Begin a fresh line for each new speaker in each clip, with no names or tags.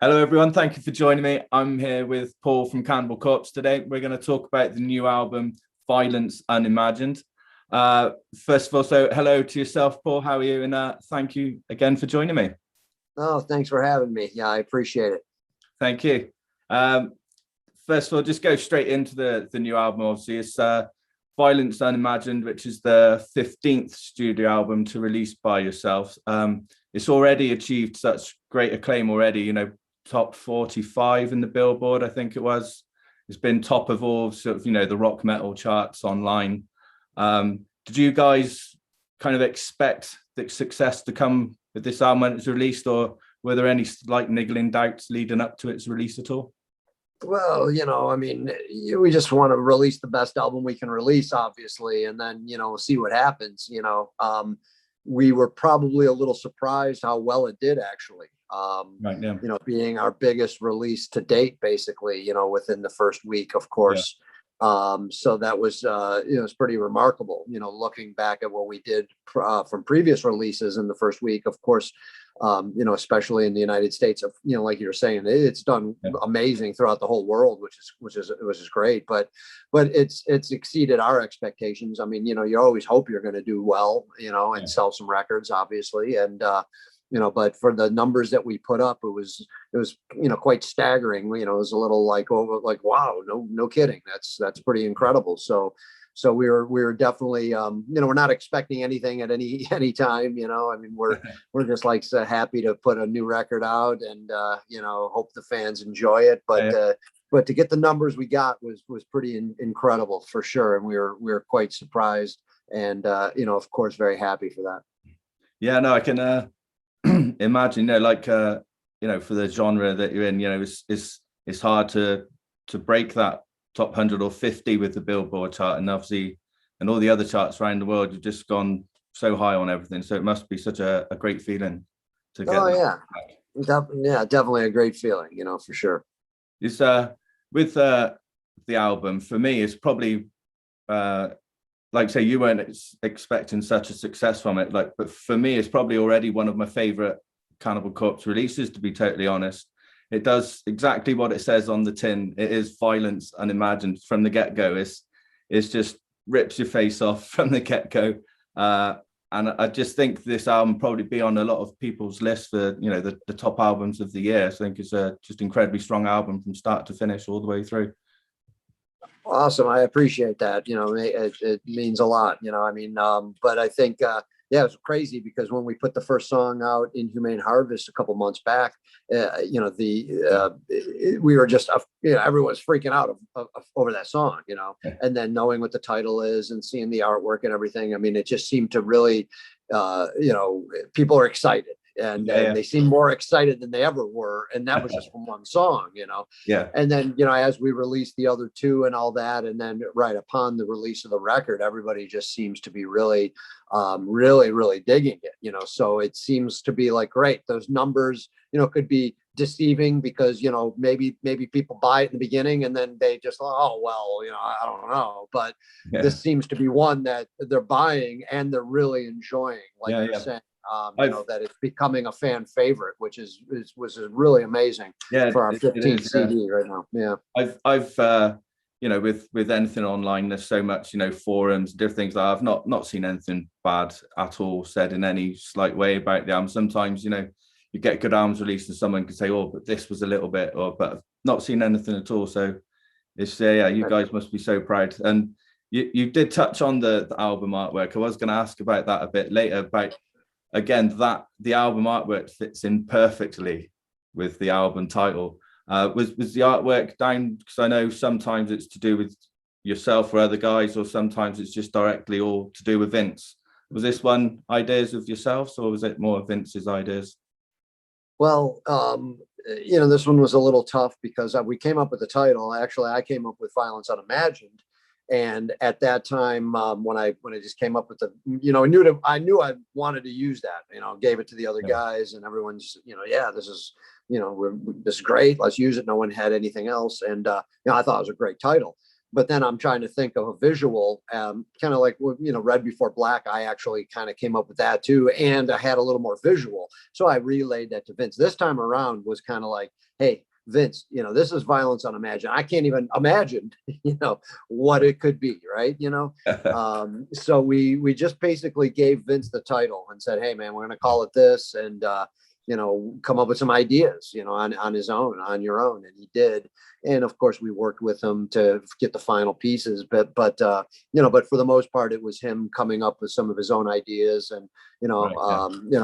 Hello, everyone. Thank you for joining me. I'm here with Paul from Cannibal Corpse today. We're going to talk about the new album, Violence Unimagined. First of all, so hello to yourself, Paul. How are you? And thank you again for joining me.
Oh, thanks for having me. Yeah, I appreciate it.
Thank you. First of all, just go straight into the new album. Obviously, it's Violence Unimagined, which is the 15th studio album to release by yourself. It's already achieved such great acclaim already, top 45 in the Billboard, I think it was. It's been top of all sort of, the rock metal charts online. Did you guys kind of expect the success to come with this album when it's released, or were there any slight niggling doubts leading up to its release at all?
Well, we just want to release the best album we can release, obviously, and then, see what happens. We were probably a little surprised how well it did, actually.
Right, yeah.
Being our biggest release to date, basically, within the first week, of course. Yeah. So that was, it's pretty remarkable, looking back at what we did from previous releases in the first week, of course, especially in the United States, like you're saying, it's done amazing throughout the whole world, which is great, but it's exceeded our expectations. I mean, you always hope you're going to do well, and sell some records, obviously. And, but for the numbers that we put up, it was, quite staggering. It was a little like, wow, no kidding. That's pretty incredible. So we were definitely, we're not expecting anything at any time, I mean, we're just like so happy to put a new record out and, hope the fans enjoy it. But to get the numbers we got was pretty incredible for sure. And we were quite surprised and, of course, very happy for that.
Yeah, no, I can, imagine, for the genre that you're in, it's hard to break that top 100 or 50 with the Billboard chart, and obviously, and all the other charts around the world, you've just gone so high on everything. So it must be such a great feeling to get.
Oh yeah, definitely a great feeling, for sure.
Is with the album, for me, it's probably like say you weren't expecting such a success from it, but for me, it's probably already one of my favorite Cannibal Corpse releases, to be totally honest. It does exactly what it says on the tin. It is violence unimagined from the get-go. It's just rips your face off from the get-go. And I just think this album probably be on a lot of people's lists for, the top albums of the year. So I think it's a just incredibly strong album from start to finish all the way through.
Awesome. I appreciate that. It means a lot, but I think, it was crazy because when we put the first song out, Inhumane Harvest, a couple months back, we were just, everyone's freaking out over that song, and then knowing what the title is and seeing the artwork and everything. I mean, it just seemed to really, people are excited. And they seem more excited than they ever were. And that was just from one song,
Yeah.
And then, as we released the other two and all that, and then right upon the release of the record, everybody just seems to be really, really digging it, So it seems to be like, great. Those numbers, could be deceiving because, maybe people buy it in the beginning and then they just, oh, well, I don't know. But this seems to be one that they're buying and they're really enjoying, like you're saying. That it's becoming a fan favorite, which was really amazing for our 15th CD right now. Yeah,
I've with anything online, there's so much forums, different things that I've not seen anything bad at all said in any slight way about the album. Sometimes you get good albums released and someone can say, oh, but this was a little bit, but I've not seen anything at all. So it's you guys must be so proud. And you did touch on the album artwork. I was going to ask about that a bit later, about again, that the album artwork fits in perfectly with the album title. Was the artwork down? Because I know sometimes it's to do with yourself or other guys, or sometimes it's just directly all to do with Vince. Was this one ideas of yourselves, or was it more Vince's ideas?
Well, this one was a little tough because we came up with the title. Actually, I came up with Violence Unimagined. And at that time, when I just came up with the, I knew I wanted to use that, gave it to the other guys and everyone's, this is, this is great. Let's use it. No one had anything else. And, I thought it was a great title. but then I'm trying to think of a visual, kind of like, Red Before Black. I actually kind of came up with that too. And I had a little more visual. So I relayed that to Vince. This time around was kind of like, hey, Vince, this is Violence Unimagined. I can't even imagine, what it could be, right? So we just basically gave Vince the title and said, hey man, we're going to call it this, and come up with some ideas, on his own, on your own. And he did. And of course we worked with him to get the final pieces, but for the most part, it was him coming up with some of his own ideas, and,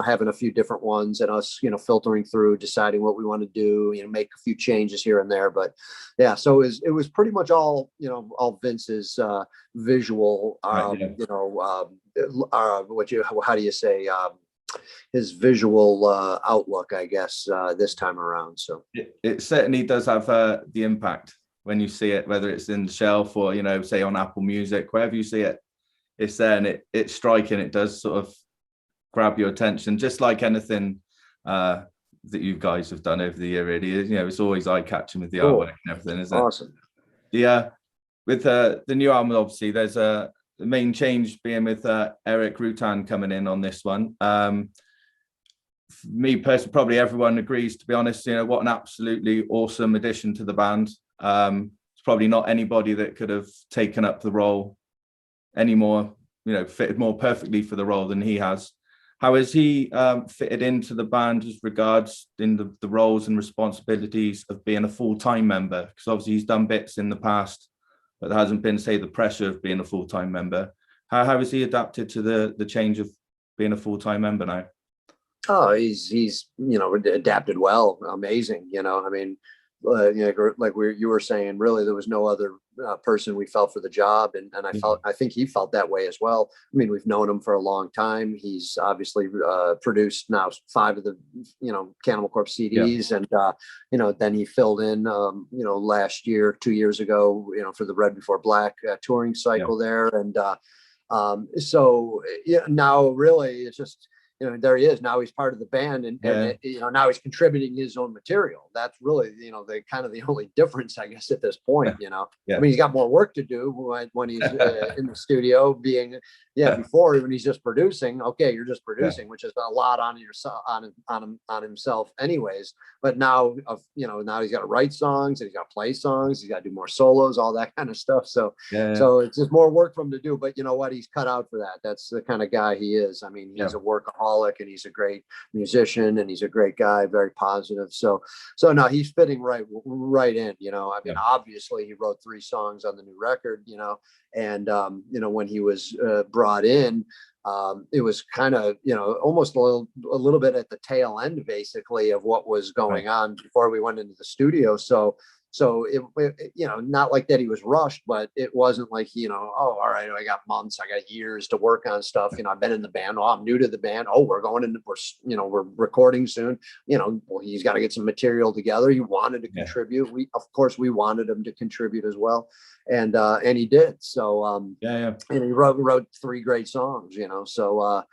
having a few different ones, and us, filtering through, deciding what we want to do, make a few changes here and there. But yeah, so it was pretty much all Vince's visual, how do you say, his visual outlook, I guess, this time around. So
it certainly does have the impact when you see it, whether it's in the shelf or, say on Apple Music, wherever you see it, it's there, and it's striking. It does sort of grab your attention, just like anything that you guys have done over the year. Really, it's always eye-catching with the artwork and everything, isn't it?
Awesome.
With the new album, obviously, there's the main change being with Erik Rutan coming in on this one. Me personally, probably everyone agrees, to be honest, what an absolutely awesome addition to the band. It's probably not anybody that could have taken up the role any more, fitted more perfectly for the role than he has. How has he fitted into the band as regards in the roles and responsibilities of being a full-time member? Because obviously he's done bits in the past, but there hasn't been, say, the pressure of being a full-time member. How has he adapted to the change of being a full-time member now?
Oh, he's adapted well. Amazing. Like you were saying, really, there was no other person we felt for the job, and I think he felt that way as well. I mean, we've known him for a long time. He's obviously produced now 5 of the Cannibal Corpse CDs, and then he filled in last year, 2 years ago, for the Red Before Black touring cycle there, and so now really it's just. There he is. Now he's part of the band, and now he's contributing his own material. That's really, the kind of the only difference, I guess, at this point. I mean, he's got more work to do when he's in the studio. Before, when he's just producing, okay, you're just producing, which is a lot on yourself, on himself, anyways. But now, now he's got to write songs, and he's got to play songs. He's got to do more solos, all that kind of stuff. So it's just more work for him to do. But you know what? He's cut out for that. That's the kind of guy he is. I mean, he's a workaholic, and he's a great musician, and he's a great guy, very positive. So no, he's fitting right in. I mean, obviously he wrote 3 songs on the new record. And when he was brought in, it was kind of almost a little bit at the tail end, basically, of what was going on before we went into the studio. So it not like that he was rushed, but it wasn't like, all right, I got months, I got years to work on stuff. I've been in the band. Oh, I'm new to the band. Oh, we're going into, we're recording soon. Well, he's got to get some material together. He wanted to contribute. Of course, we wanted him to contribute as well. And he did. So, and he wrote 3 great songs, so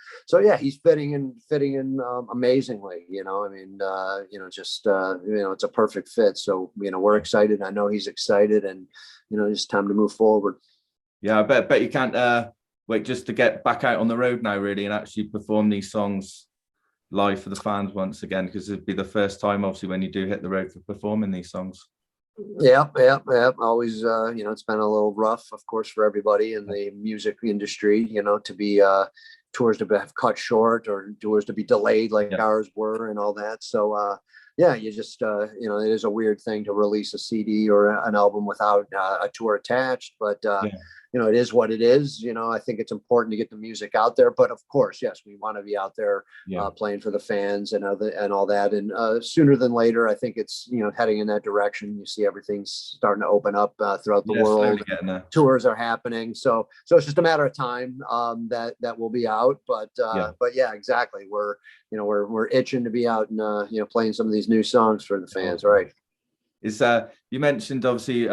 yeah, he's fitting in amazingly, I mean, it's a perfect fit. So, we're excited. I know he's excited, and, it's time to move forward.
Yeah, I bet you can't wait just to get back out on the road now, really, and actually perform these songs live for the fans once again, because it'd be the first time, obviously, when you do hit the road for performing these songs.
Yeah. Always, it's been a little rough, of course, for everybody in the music industry, to be tours to have cut short, or tours to be delayed like ours were, and all that. So, you just, it is a weird thing to release a CD or an album without a tour attached, but it is what it is. I think it's important to get the music out there, but of course, yes, we want to be out there playing for the fans and all that. And sooner than later, I think it's, heading in that direction. You see everything starting to open up throughout the world. Tours are happening. So it's just a matter of time that will be out. But yeah, exactly. We're itching to be out and, playing some of these new songs for the fans. Right.
You mentioned, obviously,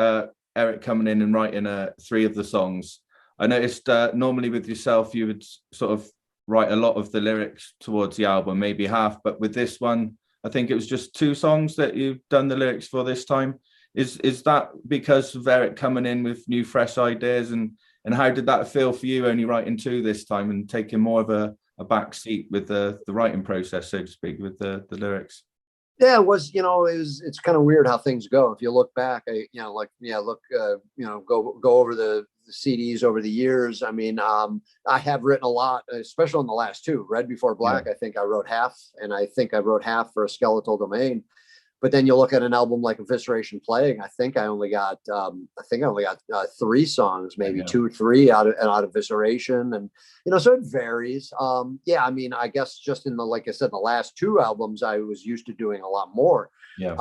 Erik coming in and writing 3 of the songs. I noticed normally with yourself, you would sort of write a lot of the lyrics towards the album, maybe half. But with this one, I think it was just 2 songs that you've done the lyrics for this time. Is that because of Erik coming in with new, fresh ideas, and how did that feel for you, only writing two this time and taking more of a back seat with the writing process, so to speak, with the lyrics?
Yeah, it was, it's kind of weird how things go. If you look back, go over the CDs over the years. I mean, I have written a lot, especially on the last two. Red Before Black, I think I wrote half, and I think I wrote half for A Skeletal Domain. But then you look at an album like Evisceration Plague. I think I only got three songs, maybe 2 or 3 out of Evisceration, and so it varies. Yeah, I mean, I guess just in like I said, the last two albums, I was used to doing a lot more.
Yeah.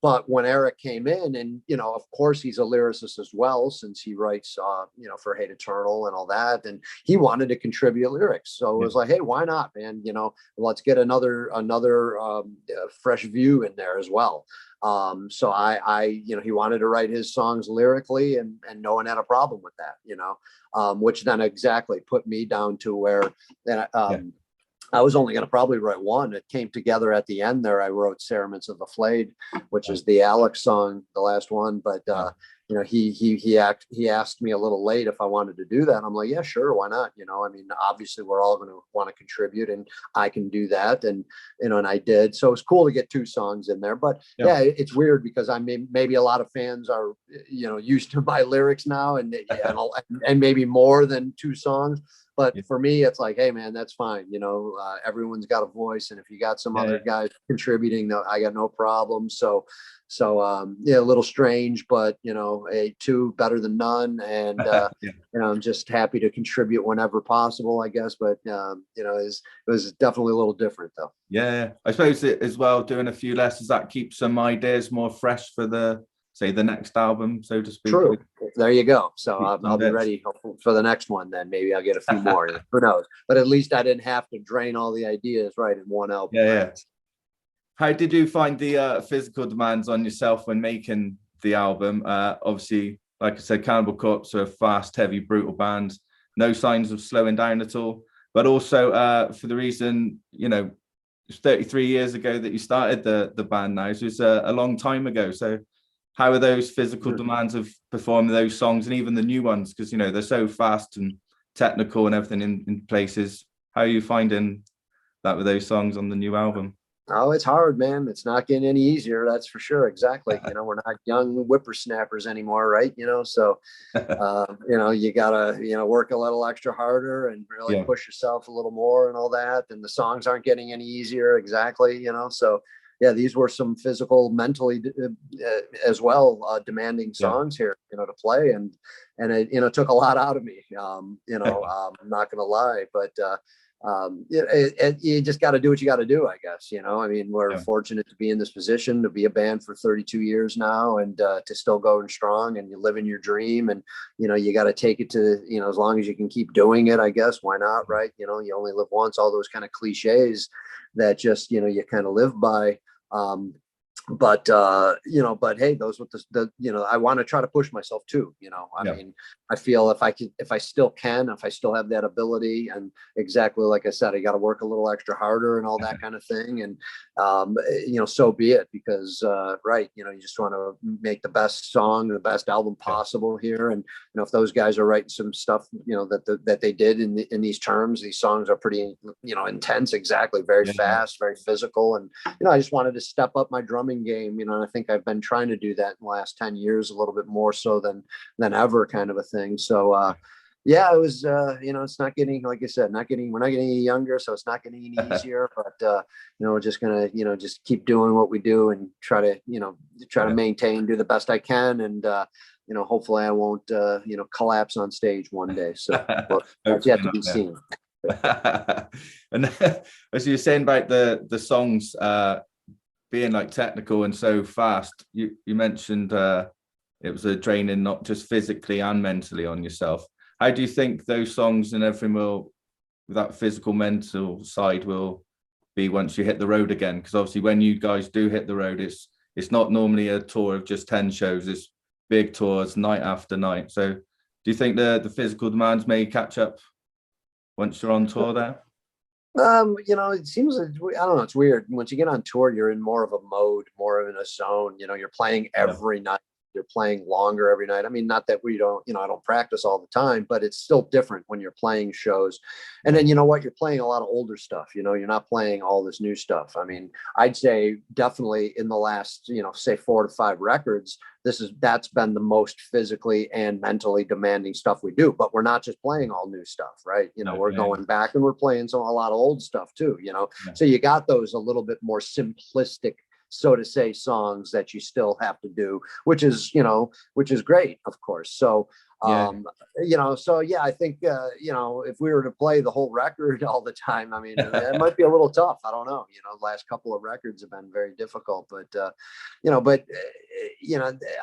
But when Erik came in, and of course he's a lyricist as well, since he writes for Hate Eternal and all that, and he wanted to contribute lyrics. So it was like, hey, why not, man? Let's get another fresh view in there as well. So I he wanted to write his songs lyrically, and no one had a problem with that, which then exactly put me down to where I was only going to probably write one. It came together at the end there. I wrote Cerements of the Flayed, which is the Alex song, the last one. But he asked me a little late if I wanted to do that. I'm like, yeah, sure, why not? I mean, obviously we're all going to want to contribute, and I can do that. And and I did. So it's cool to get 2 songs in there. But yeah, it's weird because maybe a lot of fans are used to my lyrics now, and maybe more than 2 songs. But for me, it's like, hey, man, that's fine. Everyone's got a voice. And if you got some other guys contributing, I got no problem. So a little strange, but, a 2 better than none. And, I'm just happy to contribute whenever possible, I guess. But, it was definitely a little different, though.
Yeah, I suppose it as well, doing a few lessons, that keeps some ideas more fresh for the next album, so to speak.
True. There you go. So I'll be ready for the next one. Then maybe I'll get a few more. Who knows? But at least I didn't have to drain all the ideas in one album.
Yeah. How did you find the physical demands on yourself when making the album? Obviously, like I said, Cannibal Corpse are a fast, heavy, brutal band. No signs of slowing down at all. But also for the reason, it's 33 years ago that you started the band now. So it's a long time ago. So how are those physical demands of performing those songs, and even the new ones? Because, they're so fast and technical and everything in places. How are you finding that with those songs on the new album?
Oh, it's hard, man. It's not getting any easier. That's for sure. Exactly. We're not young whippersnappers anymore, right? So, you gotta, work a little extra harder and really push yourself a little more and all that. And the songs aren't getting any easier. Exactly. So, yeah, these were some physical, mentally as well, demanding songs here, to play. And it took a lot out of me, I'm not going to lie, but you just got to do what you got to do, I guess. I mean, we're fortunate to be in this position, to be a band for 32 years now, and to still going strong, and you live in your dream, and you got to take it to as long as you can keep doing it, I guess. Why not, right? You only live once. All those kind of cliches that just you kind of live by. But hey, those with the I want to try to push myself too. I mean, I feel if I still have that ability, and exactly like I said, I got to work a little extra harder and all that kind of thing. And, so be it, because, you just want to make the best song, the best album possible here. And, if those guys are writing some stuff, that they did in these terms, these songs are pretty, intense, exactly. Very fast, very physical. And, I just wanted to step up my drumming game, and I think I've been trying to do that in the last 10 years, a little bit more so than ever, kind of a thing. So, it was, it's not getting, like I said, we're not getting any younger, so it's not getting any easier, but, we're just going to, just keep doing what we do and try to maintain, do the best I can. And, hopefully I won't, collapse on stage one day. So that's yet to be seen.
And as you were saying about the songs being like technical and so fast, you mentioned it was a draining, not just physically and mentally, on yourself. How do you think those songs and everything will, that physical, mental side, will be once you hit the road again? Because obviously when you guys do hit the road, it's not normally a tour of just 10 shows. It's big tours, night after night. So do you think the physical demands may catch up once you're on tour there?
It seems, I don't know, it's weird. Once you get on tour, you're in more of a mode, more of in a zone. You're playing every night, You're playing longer every night. I mean, not that we don't, I don't practice all the time, but it's still different when you're playing shows. And then, you know what, you're playing a lot of older stuff, you're not playing all this new stuff. I mean, I'd say definitely in the last, say 4 to 5 records, that's been the most physically and mentally demanding stuff we do. But we're not just playing all new stuff, right? We're going back and we're playing a lot of old stuff too, So you got those a little bit more simplistic, so to say, songs that you still have to do, which is great, of course. So I think if we were to play the whole record all the time, I mean, it might be a little tough. I don't know. Last couple of records have been very difficult, but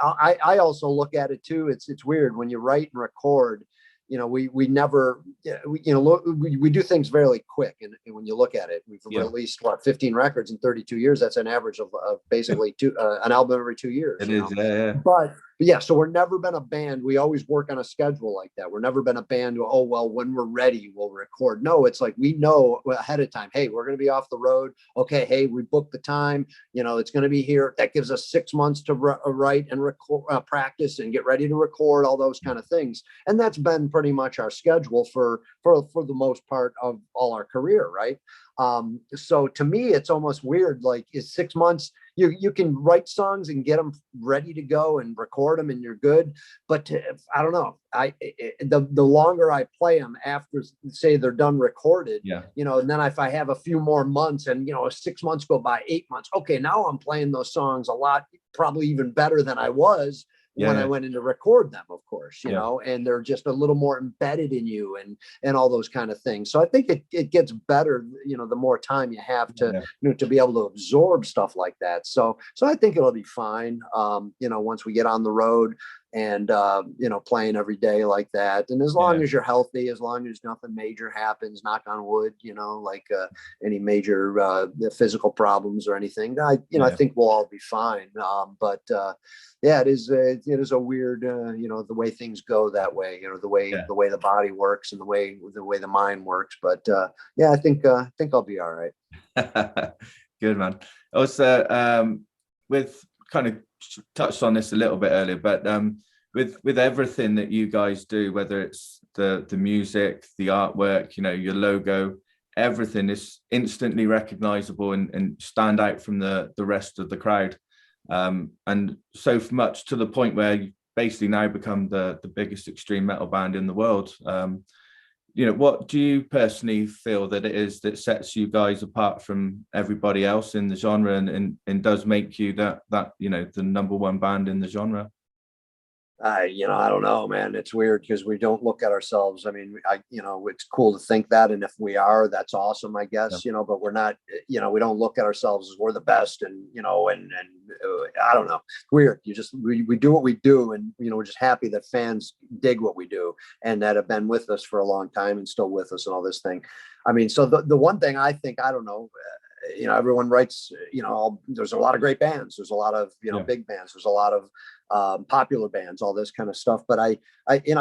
I also look at it too. It's weird when you write and record. We never, we do things very quick. And when you look at it, we've released 15 records in 32 years. That's an average of basically an album every 2 years.
It is, yeah.
But yeah, so we're never been a band. We always work on a schedule like that. We're never been a band who, when we're ready, we'll record. No, it's like we know ahead of time, hey, we're going to be off the road. Okay, hey, we booked the time. It's going to be here. That gives us 6 months to write and record, practice and get ready to record, all those kind of things. And that's been pretty much our schedule for the most part of all our career, right? So to me, it's almost weird. Like, is 6 months, you can write songs and get them ready to go and record them and you're good. But I don't know. The longer I play them after, say, they're done recorded, and then if I have a few more months and, 6 months go by, 8 months, okay, now I'm playing those songs a lot, probably even better than I was when I went in to record them, of course, and they're just a little more embedded in you and all those kind of things. So I think it gets better, the more time you have to, to be able to absorb stuff like that. So I think it'll be fine, once we get on the road and, playing every day like that. And as long as you're healthy, as long as nothing major happens, knock on wood, like any major physical problems or anything, I think we'll all be fine. It is a weird, the way things go that way, the way the body works and the way the mind works. But I think I'll be all right.
Good, man. Also, with kind of touched on this a little bit earlier, but with everything that you guys do, whether it's the music, the artwork, your logo, everything is instantly recognizable and stand out from the rest of the crowd. And so much to the point where you basically now become the biggest extreme metal band in the world. What do you personally feel that it is that sets you guys apart from everybody else in the genre and does make you that the number one band in the genre?
I don't know, man. It's weird because we don't look at ourselves. I mean, it's cool to think that. And if we are, that's awesome, I guess, but we're not, we don't look at ourselves as we're the best and I don't know. Weird. We do what we do. And, we're just happy that fans dig what we do and that have been with us for a long time and still with us and all this thing. I mean, so the one thing I think, I don't know, everyone writes, there's a lot of great bands. There's a lot of, big bands. There's a lot of popular bands, all this kind of stuff. But I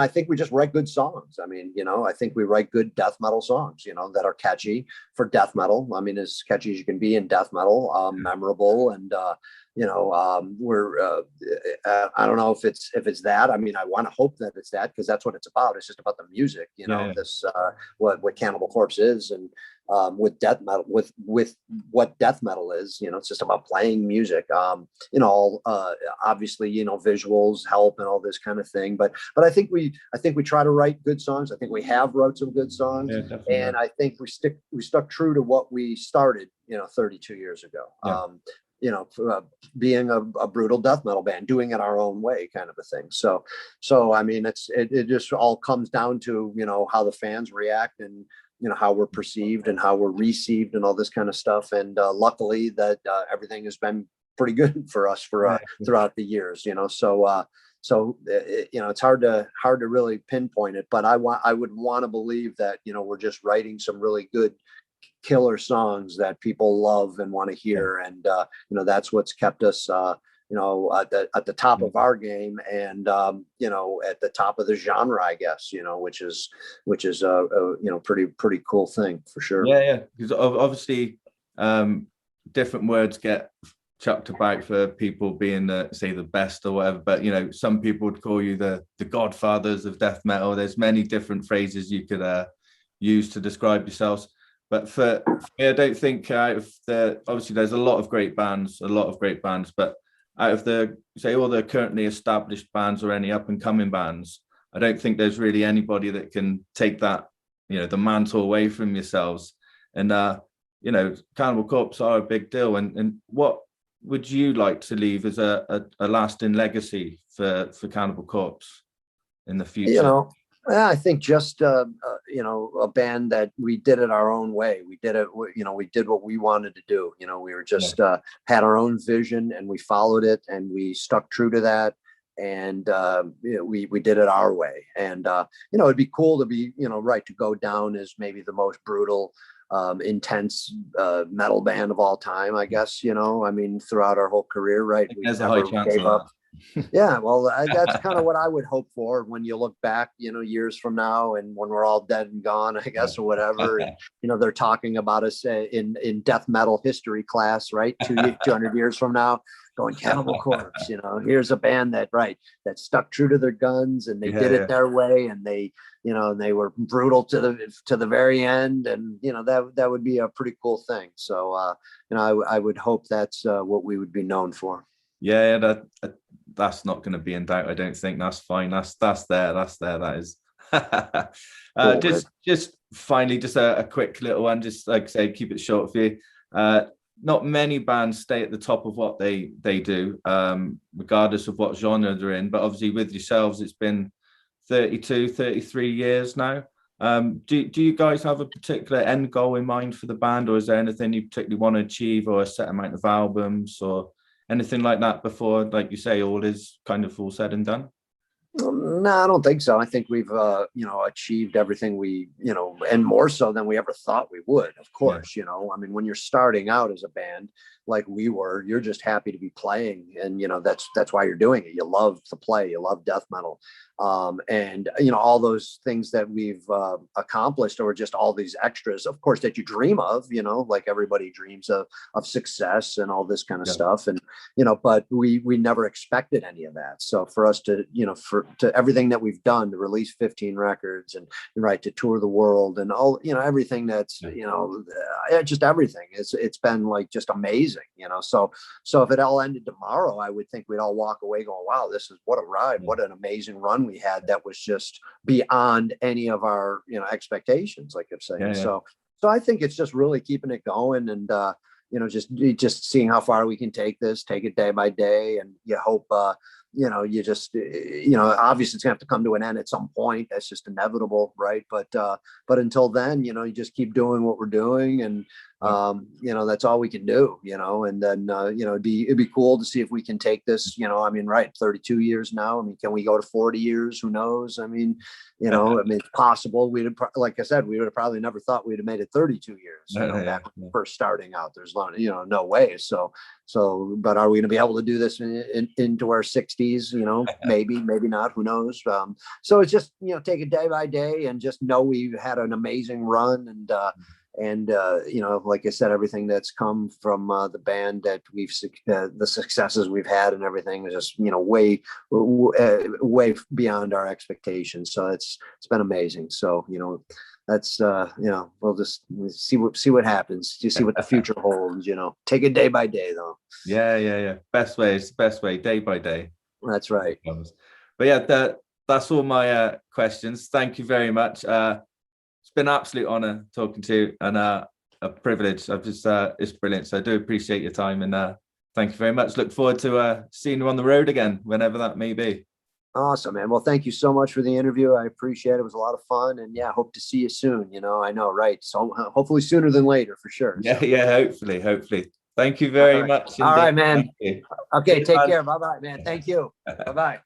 think we just write good songs. I mean, I think we write good death metal songs, that are catchy for death metal. I mean, as catchy as you can be in death metal, memorable. And, we're, I don't know if it's that. I mean, I want to hope that it's that because that's what it's about. It's just about the music, this, what Cannibal Corpse is. And, with death metal, with what death metal is, it's just about playing music, obviously, visuals help and all this kind of thing. But I think we try to write good songs. I think we have wrote some good songs, and I think we stuck true to what we started, 32 years ago. Being a brutal death metal band, doing it our own way, kind of a thing. So I mean, it just all comes down to how the fans react and how we're perceived and how we're received and all this kind of stuff. And luckily that everything has been pretty good for us throughout the years. So it's hard to really pinpoint it, but I would want to believe that we're just writing some really good killer songs that people love and want to hear, and that's what's kept us at the top of our game, and at the top of the genre, I guess, which is a pretty cool thing for sure.
Because obviously different words get chucked about for people being say the best or whatever, but you know, some people would call you the godfathers of death metal. There's many different phrases you could use to describe yourselves. But for me, I don't think out of obviously there's a lot of great bands, but out of the, say, all the currently established bands or any up and coming bands, I don't think there's really anybody that can take that, you know, the mantle away from yourselves. And you know, Cannibal Corpse are a big deal. And what would you like to leave as a lasting legacy for Cannibal Corpse in the future?
You know, I think just you know, a band that we did it our own way. We did it, you know, we did what we wanted to do. You know, we were just had our own vision, and we followed it, and we stuck true to that. And you know, we did it our way. And you know, it'd be cool to be, you know, right, to go down as maybe the most brutal, intense metal band of all time, I guess. You know, I mean, throughout our whole career, right? We
There's a high chance of that.
Yeah, well, that's kind of what I would hope for when you look back, you know, years from now, and when we're all dead and gone, I guess, or whatever. And, you know, they're talking about us in death metal history class, right? 200 years from now, going Cannibal Corpse. You know, here's a band that stuck true to their guns, and they did it their way, and they, you know, they were brutal to the very end, and you know, that would be a pretty cool thing. So you know, I would hope that's what we would be known for.
Yeah, that's not going to be in doubt. I don't think. That's fine. That's there. That is. Cool, just finally, just a quick little one. Just like I say, keep it short for you. Not many bands stay at the top of what they do, regardless of what genre they're in. But obviously, with yourselves, it's been 32, 33 years now. Do you guys have a particular end goal in mind for the band, or is there anything you particularly want to achieve, or a set amount of albums, or anything like that before, like you say, all is kind of all said and done?
No, I don't think so. I think we've, you know, achieved everything we, you know, and more so than we ever thought we would. Of course, you know, I mean, when you're starting out as a band like we were, you're just happy to be playing, and you know, that's why you're doing it. You love to play, you love death metal, and you know, all those things that we've accomplished, or just all these extras, of course, that you dream of. You know, like everybody dreams of success and all this kind of stuff, and you know, but we never expected any of that. So for us to, you know, to everything that we've done, to release 15 records, and right, to tour the world, and all, you know, everything that's, you know, just everything, it's been like just amazing, you know. So if it all ended tomorrow, I would think we'd all walk away going, wow, this is, what a ride, what an amazing run we had, that was just beyond any of our, you know, expectations, like I'm saying. So I think it's just really keeping it going, and you know, just seeing how far we can take it day by day. And you hope, you know, you just, you know, obviously it's gonna have to come to an end at some point. That's just inevitable, right? But until then, you know, you just keep doing what we're doing, and you know, that's all we can do, you know. And then you know, it'd be cool to see if we can take this, you know, I mean, right, 32 years now. I mean, can we go to 40 years? Who knows? I mean, you know, I mean, it's possible. Like I said, we would have probably never thought we'd have made it 32 years, you know, back when we first starting out. There's you know, no way. So, but are we going to be able to do this into our 60s? You know, maybe not. Who knows? So it's just, you know, take it day by day, and just know we've had an amazing run, and you know, like I said, everything that's come from the band, that we've the successes we've had and everything is just, you know, way beyond our expectations. So it's been amazing. So, you know, that's you know, we'll just see what happens. You see what the future holds. You know, take it day by day, though.
Yeah. Best way, day by day.
That's right.
But yeah, that's all my questions. Thank you very much. It's been an absolute honor talking to you, and a privilege. It's brilliant. So I do appreciate your time, and thank you very much. Look forward to seeing you on the road again, whenever that may be.
Awesome, man. Well, thank you so much for the interview. I appreciate it. It was a lot of fun, and yeah, hope to see you soon. You know, I know, right? So hopefully sooner than later, for sure.
Yeah, hopefully. Thank you very much.
All right, man. Okay, take care. Bye-bye, man. Thank you. Bye-bye.